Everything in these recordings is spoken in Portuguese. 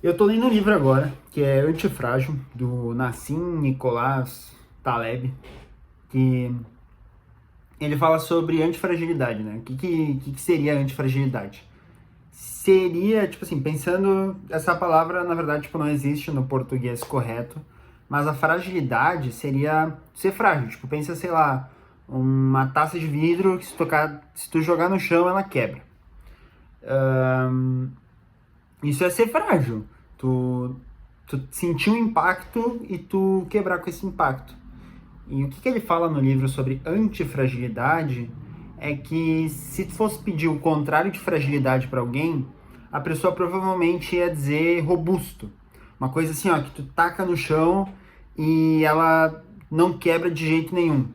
Eu tô lendo um livro agora, que é Antifrágil, do Nassim Nicolás Taleb, que ele fala sobre antifragilidade, né? O que seria antifragilidade? Seria, tipo assim, pensando, essa palavra, na verdade, tipo, não existe no português correto, mas a fragilidade seria ser frágil. Tipo, pensa, sei lá, uma taça de vidro que se tu jogar no chão, ela quebra. Isso é ser frágil. Tu sentir um impacto e tu quebrar com esse impacto. E o que ele fala no livro sobre antifragilidade é que se tu fosse pedir o contrário de fragilidade para alguém, a pessoa provavelmente ia dizer robusto. Uma coisa assim, ó, que tu taca no chão e ela não quebra de jeito nenhum.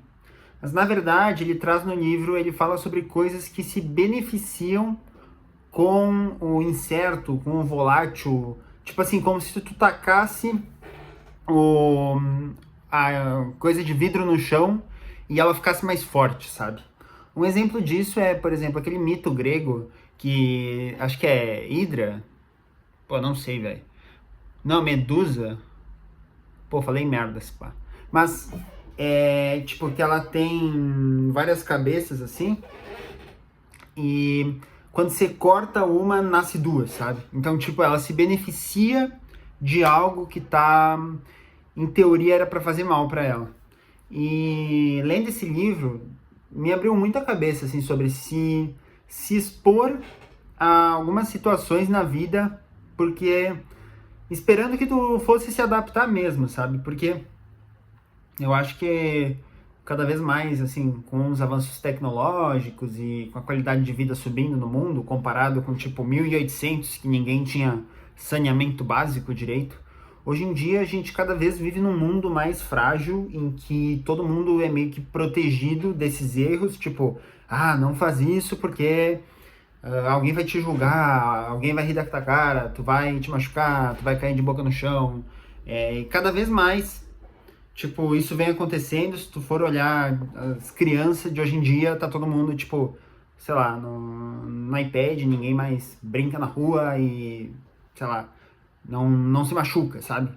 Mas na verdade, ele traz no livro, ele fala sobre coisas que se beneficiam com o incerto, com o volátil, tipo assim, como se tu tacasse o, a coisa de vidro no chão e ela ficasse mais forte, sabe? Um exemplo disso é, por exemplo, aquele mito grego que acho que é Hidra, pô, não sei, velho. Não, Medusa, pô, falei merdas, pá. Mas é tipo que ela tem várias cabeças assim e quando você corta uma, nasce duas, sabe? Então, tipo, ela se beneficia de algo que tá, em teoria, era para fazer mal para ela. E lendo esse livro, me abriu muito a cabeça, assim, sobre se expor a algumas situações na vida, porque esperando que tu fosse se adaptar mesmo, sabe? Porque eu acho que cada vez mais, assim, com os avanços tecnológicos e com a qualidade de vida subindo no mundo, comparado com tipo 1800, que ninguém tinha saneamento básico direito, hoje em dia a gente cada vez vive num mundo mais frágil, em que todo mundo é meio que protegido desses erros, tipo, ah, não faz isso porque alguém vai te julgar, alguém vai rir da tua cara, tu vai te machucar, tu vai cair de boca no chão. E cada vez mais, tipo, isso vem acontecendo. Se tu for olhar as crianças de hoje em dia, tá todo mundo, tipo, sei lá, no iPad, ninguém mais brinca na rua e, sei lá, não se machuca, sabe?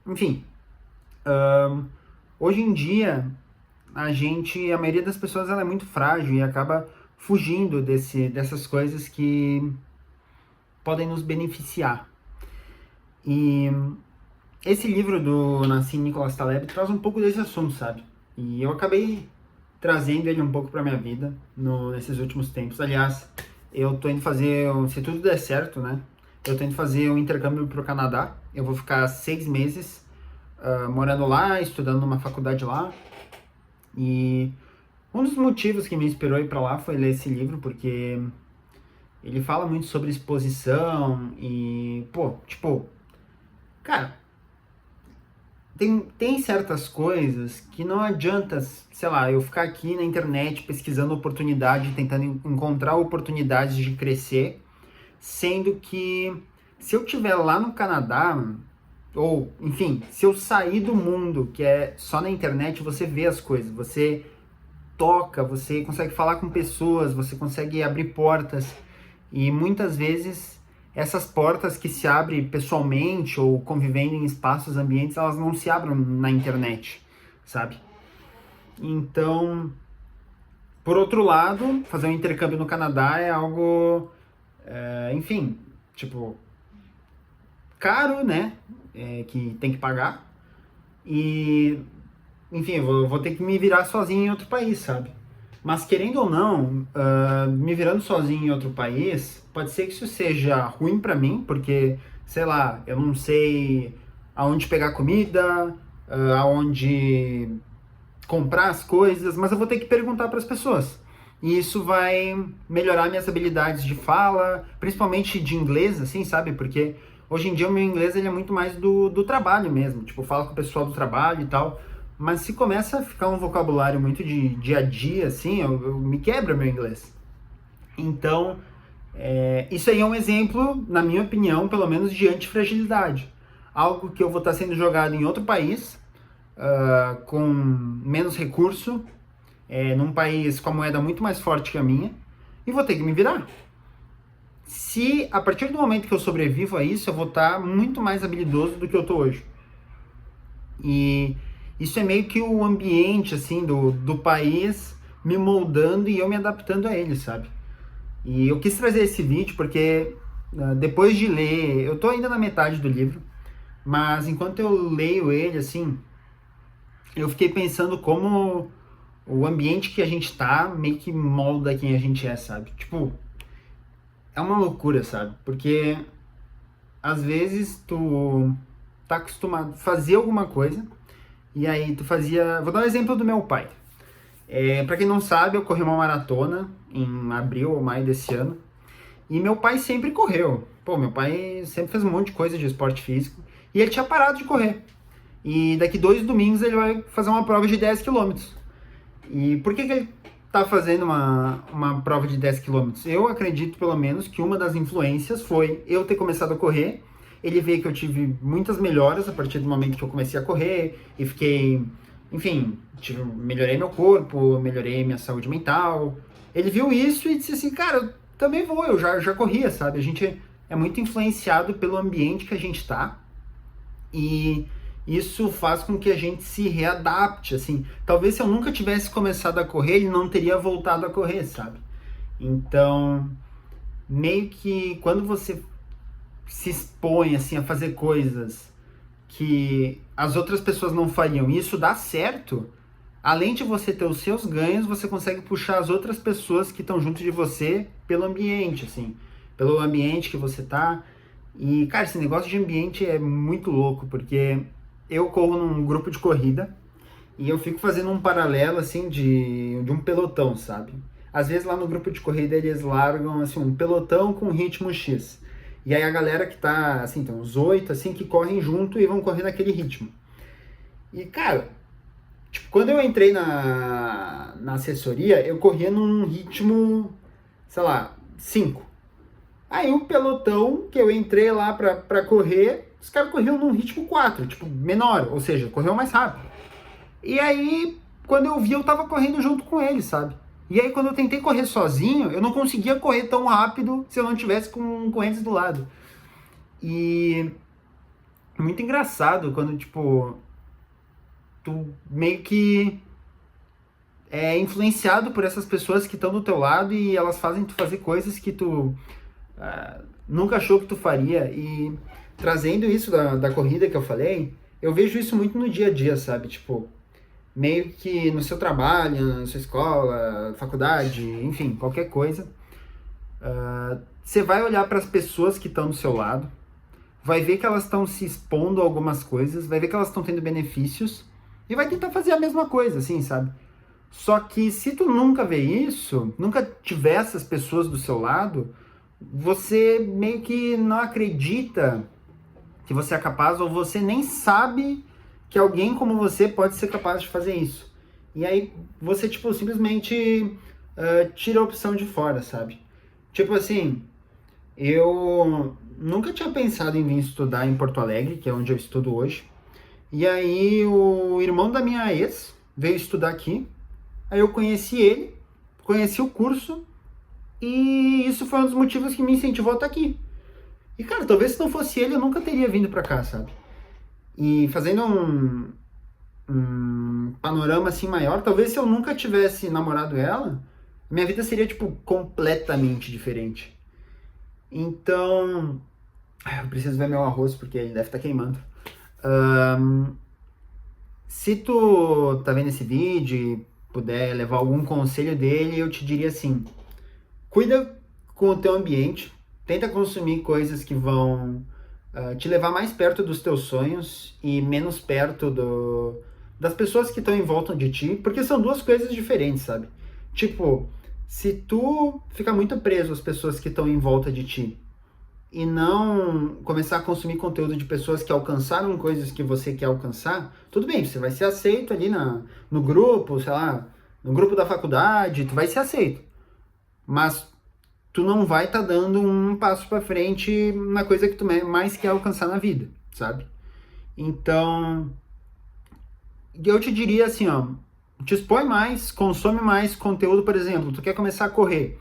Enfim, hoje em dia, a maioria das pessoas ela é muito frágil e acaba fugindo dessas coisas que podem nos beneficiar. E esse livro do Nassim Nicholas Taleb traz um pouco desse assunto, sabe? E eu acabei trazendo ele um pouco para minha vida nesses últimos tempos. Aliás, eu tô indo fazer, se tudo der certo, né? Eu tô indo fazer um intercâmbio pro Canadá. Eu vou ficar 6 meses morando lá, estudando numa faculdade lá. E um dos motivos que me inspirou a ir para lá foi ler esse livro, porque ele fala muito sobre exposição e, pô, tipo, cara, tem certas coisas que não adianta, sei lá, eu ficar aqui na internet pesquisando oportunidade, tentando encontrar oportunidades de crescer, sendo que se eu estiver lá no Canadá, ou, enfim, se eu sair do mundo que é só na internet, você vê as coisas, você toca, você consegue falar com pessoas, você consegue abrir portas. E muitas vezes essas portas que se abrem pessoalmente ou convivendo em espaços, ambientes, elas não se abrem na internet, sabe? Então, por outro lado, fazer um intercâmbio no Canadá é algo, enfim, tipo, caro, né? Que tem que pagar. E enfim, eu vou ter que me virar sozinho em outro país, sabe? Mas querendo ou não, me virando sozinho em outro país, pode ser que isso seja ruim pra mim, porque, sei lá, eu não sei aonde pegar comida, aonde comprar as coisas, mas eu vou ter que perguntar para as pessoas. E isso vai melhorar minhas habilidades de fala, principalmente de inglês, assim, sabe? Porque hoje em dia o meu inglês ele é muito mais do trabalho mesmo. Tipo, eu falo com o pessoal do trabalho e tal. Mas se começa a ficar um vocabulário muito de dia a dia, assim, eu me quebra meu inglês. Então, isso aí é um exemplo, na minha opinião, pelo menos, de antifragilidade. Algo que eu vou estar sendo jogado em outro país, com menos recurso, num país com a moeda muito mais forte que a minha, e vou ter que me virar. se a partir do momento que eu sobrevivo a isso, eu vou estar muito mais habilidoso do que eu tô hoje. E isso é meio que o ambiente, assim, do país me moldando e eu me adaptando a ele, sabe? E eu quis trazer esse vídeo porque depois de ler, eu tô ainda na metade do livro, mas enquanto eu leio ele, assim, eu fiquei pensando como o ambiente que a gente tá meio que molda quem a gente é, sabe? Tipo, é uma loucura, sabe? Porque às vezes tu tá acostumado a fazer alguma coisa e aí tu fazia. Vou dar um exemplo do meu pai. Pra quem não sabe, eu corri uma maratona em abril ou maio desse ano. E meu pai sempre correu. Pô, meu pai sempre fez um monte de coisa de esporte físico. E ele tinha parado de correr. E daqui 2 domingos ele vai fazer uma prova de 10 quilômetros. E por que ele tá fazendo uma prova de 10 quilômetros? Eu acredito, pelo menos, que uma das influências foi eu ter começado a correr. Ele vê que eu tive muitas melhoras a partir do momento que eu comecei a correr. E fiquei, enfim, melhorei meu corpo, melhorei minha saúde mental. Ele viu isso e disse assim, cara, eu também vou, eu já corria, sabe? A gente é muito influenciado pelo ambiente que a gente tá. E isso faz com que a gente se readapte, assim. Talvez se eu nunca tivesse começado a correr, ele não teria voltado a correr, sabe? Então, meio que quando você se expõe, assim, a fazer coisas que as outras pessoas não fariam e isso dá certo, além de você ter os seus ganhos, você consegue puxar as outras pessoas que estão junto de você pelo ambiente, assim. Pelo ambiente que você tá. E, cara, esse negócio de ambiente é muito louco, porque eu corro num grupo de corrida e eu fico fazendo um paralelo, assim, de um pelotão, sabe? Às vezes lá no grupo de corrida eles largam, assim, um pelotão com ritmo X. E aí a galera que tá, assim, tem uns 8, assim, que correm junto e vão correr naquele ritmo. E, cara, tipo, quando eu entrei na assessoria, eu corria num ritmo, sei lá, 5. Aí o pelotão que eu entrei lá pra correr, os caras corriam num ritmo 4, tipo, menor, ou seja, correu mais rápido. E aí, quando eu vi, eu tava correndo junto com eles, sabe? E aí, quando eu tentei correr sozinho, eu não conseguia correr tão rápido se eu não tivesse com eles do lado. E é muito engraçado quando, tipo, tu meio que é influenciado por essas pessoas que estão do teu lado e elas fazem tu fazer coisas que tu nunca achou que tu faria. E trazendo isso da corrida que eu falei, eu vejo isso muito no dia a dia, sabe? Tipo, meio que no seu trabalho, na sua escola, faculdade, enfim, qualquer coisa. Você vai olhar para as pessoas que estão do seu lado, vai ver que elas estão se expondo a algumas coisas, vai ver que elas estão tendo benefícios e vai tentar fazer a mesma coisa, assim, sabe? Só que se tu nunca vê isso, nunca tiver essas pessoas do seu lado, você meio que não acredita que você é capaz, ou você nem sabe que alguém como você pode ser capaz de fazer isso. E aí você, tipo, simplesmente tira a opção de fora, sabe? Tipo assim, eu nunca tinha pensado em vir estudar em Porto Alegre, que é onde eu estudo hoje. E aí o irmão da minha ex veio estudar aqui. Aí eu conheci ele, conheci o curso, e isso foi um dos motivos que me incentivou a estar aqui. E, cara, talvez se não fosse ele, eu nunca teria vindo pra cá, sabe? E fazendo um panorama assim maior, talvez se eu nunca tivesse namorado ela, minha vida seria, tipo, completamente diferente. Então, eu preciso ver meu arroz porque ele deve estar queimando. Se tu tá vendo esse vídeo e puder levar algum conselho dele, eu te diria assim: cuida com o teu ambiente, tenta consumir coisas que vão te levar mais perto dos teus sonhos e menos perto das pessoas que estão em volta de ti, porque são duas coisas diferentes, sabe? Tipo, se tu ficar muito preso às pessoas que estão em volta de ti e não começar a consumir conteúdo de pessoas que alcançaram coisas que você quer alcançar, tudo bem, você vai ser aceito ali no grupo, sei lá, no grupo da faculdade, tu vai ser aceito. Mas tu não vai estar dando um passo para frente na coisa que tu mais quer alcançar na vida, sabe? Então, eu te diria assim, ó, te expõe mais, consome mais conteúdo, por exemplo, tu quer começar a correr.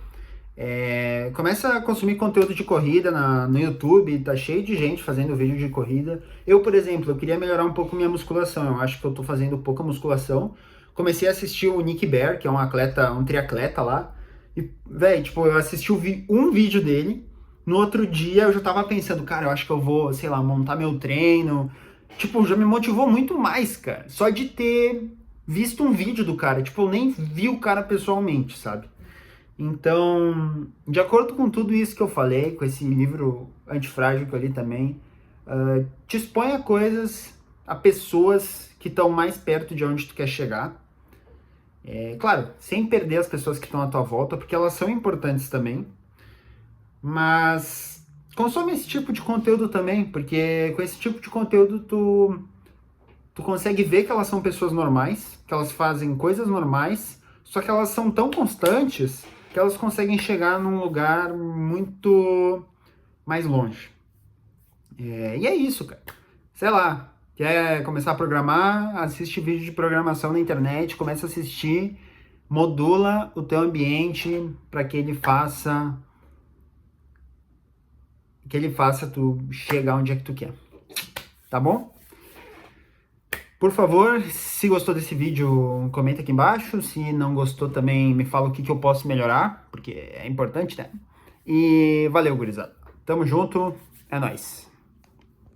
Começa a consumir conteúdo de corrida no YouTube, tá cheio de gente fazendo vídeo de corrida. Eu, por exemplo, eu queria melhorar um pouco minha musculação, eu acho que eu tô fazendo pouca musculação. Comecei a assistir o Nick Bare, que é um atleta, um triatleta lá, e, velho, tipo, eu assisti um vídeo dele, no outro dia eu já tava pensando, cara, eu acho que eu vou, sei lá, montar meu treino. Tipo, já me motivou muito mais, cara, só de ter visto um vídeo do cara, tipo, eu nem vi o cara pessoalmente, sabe? Então, de acordo com tudo isso que eu falei, com esse livro antifrágil que eu li também, te expõe a coisas, a pessoas que estão mais perto de onde tu quer chegar. Claro, sem perder as pessoas que estão à tua volta, porque elas são importantes também. Mas consome esse tipo de conteúdo também, porque com esse tipo de conteúdo tu consegue ver que elas são pessoas normais, que elas fazem coisas normais, só que elas são tão constantes que elas conseguem chegar num lugar muito mais longe. E é isso, cara. Sei lá, quer começar a programar, assiste vídeo de programação na internet, começa a assistir, modula o teu ambiente para que ele faça tu chegar onde é que tu quer. Tá bom? Por favor, se gostou desse vídeo, comenta aqui embaixo. Se não gostou também, me fala o que eu posso melhorar, porque é importante, né? E valeu, gurizada. Tamo junto, é nóis.